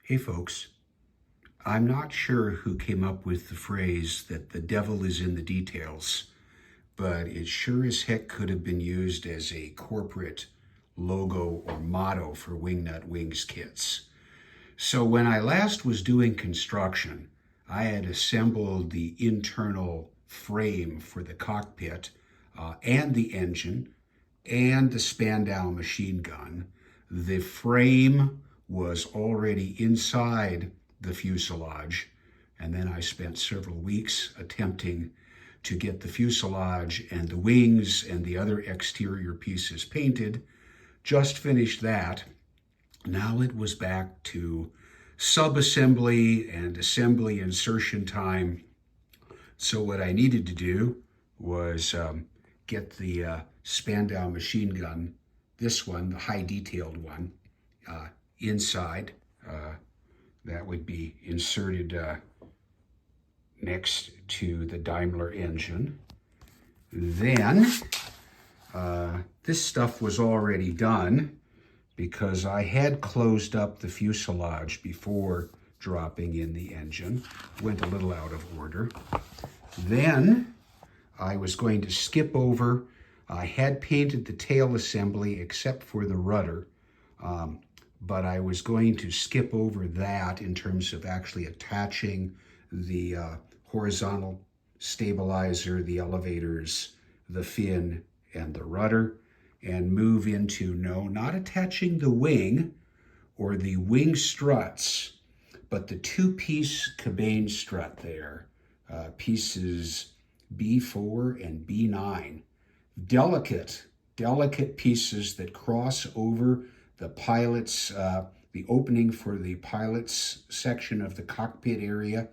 Hey folks, I'm not sure who came up with the phrase that the devil is in the details, but it sure as heck could have been used as a corporate logo or motto for Wingnut Wings kits. So when I last was doing construction, I had assembled the internal frame for the cockpit and the engine and the Spandau machine gun. The frame was already inside the fuselage, and then I spent several weeks attempting to get the fuselage and the wings and the other exterior pieces painted. Just finished that. Now it was back to sub-assembly and assembly insertion time. So what I needed to do was get the Spandau machine gun, this one, the high detailed one, inside. That would be inserted next to the Daimler engine. Then this stuff was already done because I had closed up the fuselage before dropping in the engine. Went a little out of order. Then I was going to skip over. I had painted the tail assembly except for the rudder, but I was going to skip over that in terms of actually attaching the horizontal stabilizer, the elevators, the fin, and the rudder, and move into, no, not attaching the wing or the wing struts, but the two-piece cabane strut there, pieces B4 and B9. Delicate pieces that cross over the pilot's, the opening for the pilot's section of the cockpit area,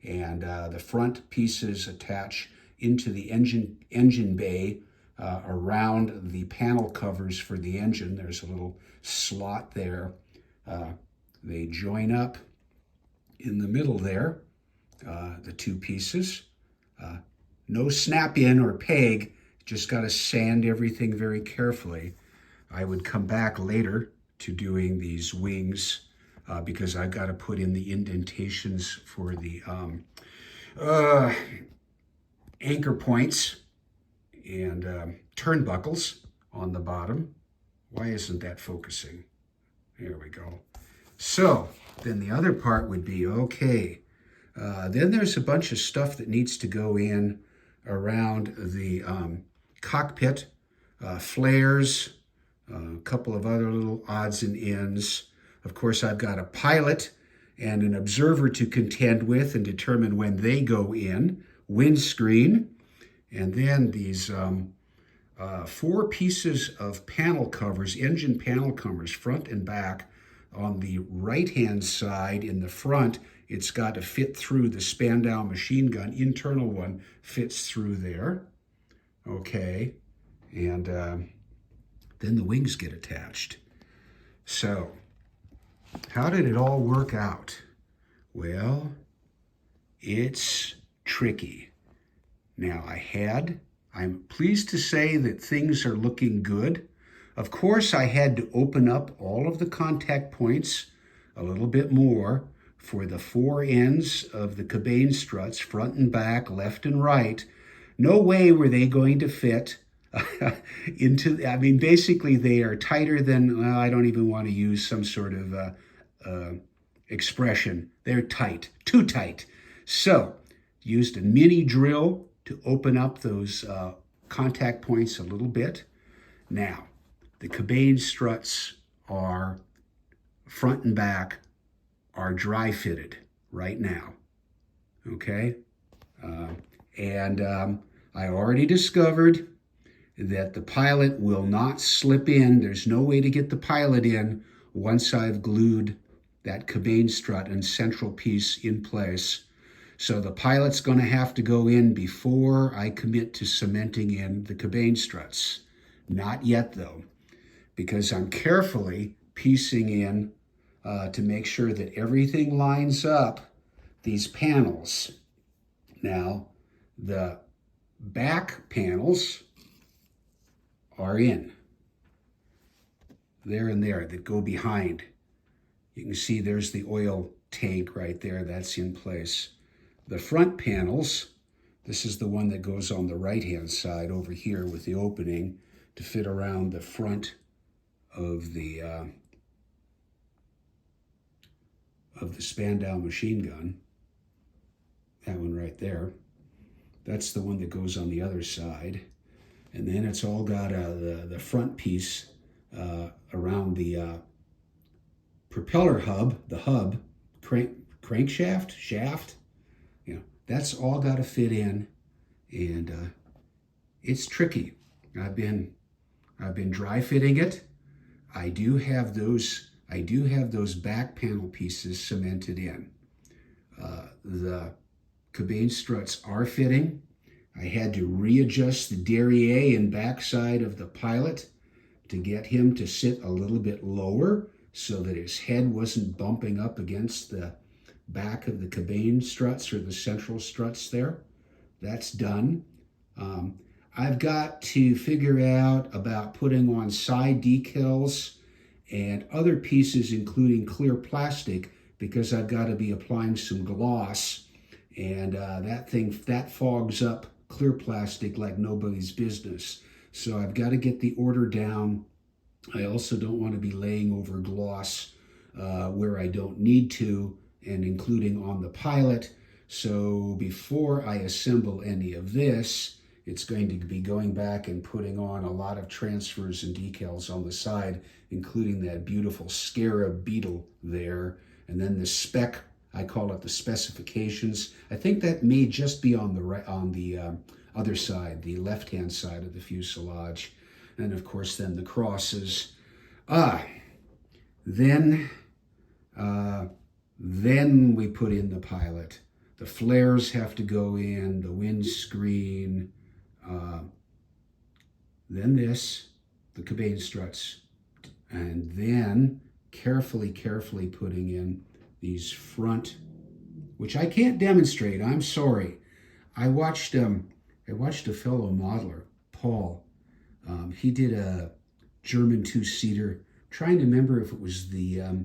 and the front pieces attach into the engine bay around the panel covers for the engine. There's a little slot there. They join up in the middle there, the two pieces. No snap in or peg, just got to sand everything very carefully. I would come back later to doing these wings because I've got to put in the indentations for the anchor points and turnbuckles on the bottom. Why isn't that focusing? There we go. So then the other part would be, okay, then there's a bunch of stuff that needs to go in around the cockpit, flares, a couple of other little odds and ends. Of course, I've got a pilot and an observer to contend with and determine when they go in, windscreen, and then these 4 pieces of panel covers, engine panel covers, front and back. On the right-hand side in the front, it's got to fit through the Spandau machine gun. Internal one fits through there. Okay, and then the wings get attached. So, how did it all work out? Well, it's tricky. Now, I'm pleased to say that things are looking good. Of course, I had to open up all of the contact points a little bit more for the 4 ends of the cabane struts, front and back, left and right. No way were they going to fit into, basically they are tighter than, well, I don't even want to use some sort of expression. They're tight, too tight. So, used a mini drill to open up those contact points a little bit. Now, the cabane struts are front and back are dry fitted right now, okay? And I already discovered that the pilot will not slip in. There's no way to get the pilot in once I've glued that cabane strut and central piece in place. So the pilot's going to have to go in before I commit to cementing in the cabane struts. Not yet, though, because I'm carefully piecing in to make sure that everything lines up these panels. Now, the back panels are in. There and there that go behind. You can see there's the oil tank right there. That's in place. The front panels, this is the one that goes on the right-hand side over here with the opening to fit around the front of the Spandau machine gun. That one right there. That's the one that goes on the other side. And then it's all got the front piece around the propeller hub, the hub, crankshaft, shaft. You know, that's all got to fit in, and it's tricky. I've been dry fitting it. I do have those back panel pieces cemented in. The cabane struts are fitting. I had to readjust the derriere and backside of the pilot to get him to sit a little bit lower so that his head wasn't bumping up against the back of the cabane struts or the central struts there. That's done. I've got to figure out about putting on side decals and other pieces, including clear plastic, because I've got to be applying some gloss, and that fogs up clear plastic like nobody's business. So I've got to get the order down. I also don't want to be laying over gloss where I don't need to, and including on the pilot. So before I assemble any of this, it's going to be going back and putting on a lot of transfers and decals on the side, including that beautiful scarab beetle there, and then the spec. I call it the specifications. I think that may just be on the other side, the left-hand side of the fuselage. And of course, then the crosses. Then we put in the pilot. The flares have to go in, the windscreen, then the cabane struts, and then carefully putting in these front, which I can't demonstrate. I'm sorry. I watched a fellow modeler, Paul. He did a German two-seater. Trying to remember if it was the, I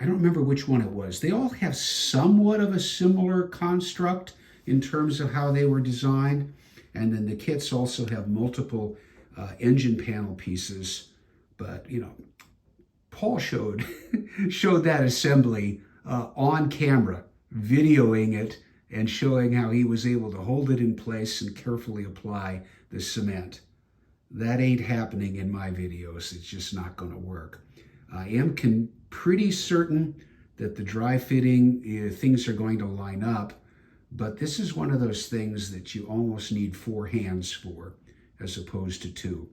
don't remember which one it was. They all have somewhat of a similar construct in terms of how they were designed. And then the kits also have multiple engine panel pieces. But, you know, Paul showed that assembly on camera, videoing it and showing how he was able to hold it in place and carefully apply the cement. That ain't happening in my videos. It's just not going to work. I am pretty certain that the dry fitting, things are going to line up, but this is one of those things that you almost need 4 hands for as opposed to 2.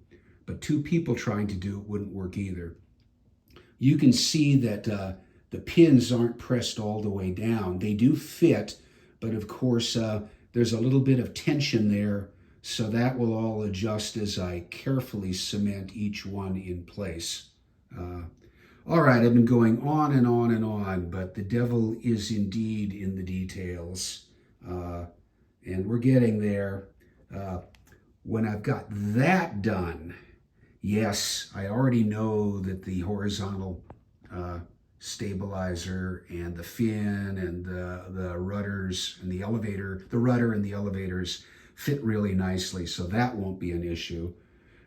But 2 people trying to do it wouldn't work either. You can see that the pins aren't pressed all the way down. They do fit, but of course there's a little bit of tension there, so that will all adjust as I carefully cement each one in place. All right, I've been going on and on and on, but the devil is indeed in the details. And we're getting there. When I've got that done, yes, I already know that the horizontal stabilizer and the fin and the rudders and the rudder and the elevators fit really nicely, so that won't be an issue.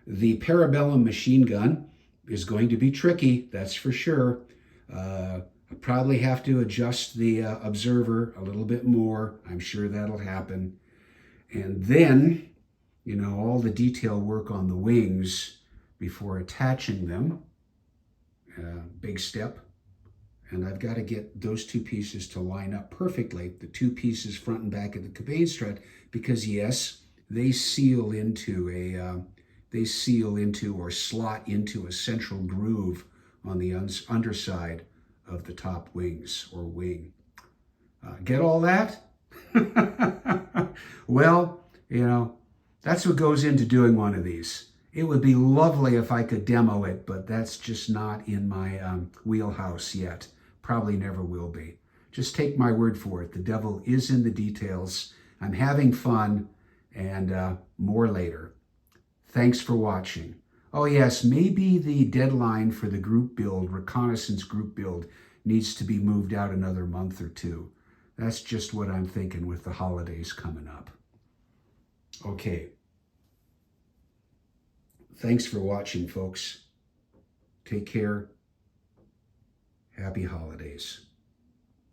The Parabellum machine gun is going to be tricky, that's for sure. I'll probably have to adjust the observer a little bit more. I'm sure that'll happen. And then, you know, all the detail work on the wings before attaching them. Big step. And I've got to get those 2 pieces to line up perfectly, the 2 pieces front and back of the cabane strut, because yes, they seal into or slot into a central groove on the underside of the top wings or wing. Get all that? Well, you know, that's what goes into doing one of these. It would be lovely if I could demo it, but that's just not in my wheelhouse yet. Probably never will be. Just take my word for it. The devil is in the details. I'm having fun, and more later. Thanks for watching. Oh yes, maybe the deadline for the group build, reconnaissance group build, needs to be moved out another month or two. That's just what I'm thinking with the holidays coming up. Okay. Thanks for watching, folks. Take care. Happy holidays.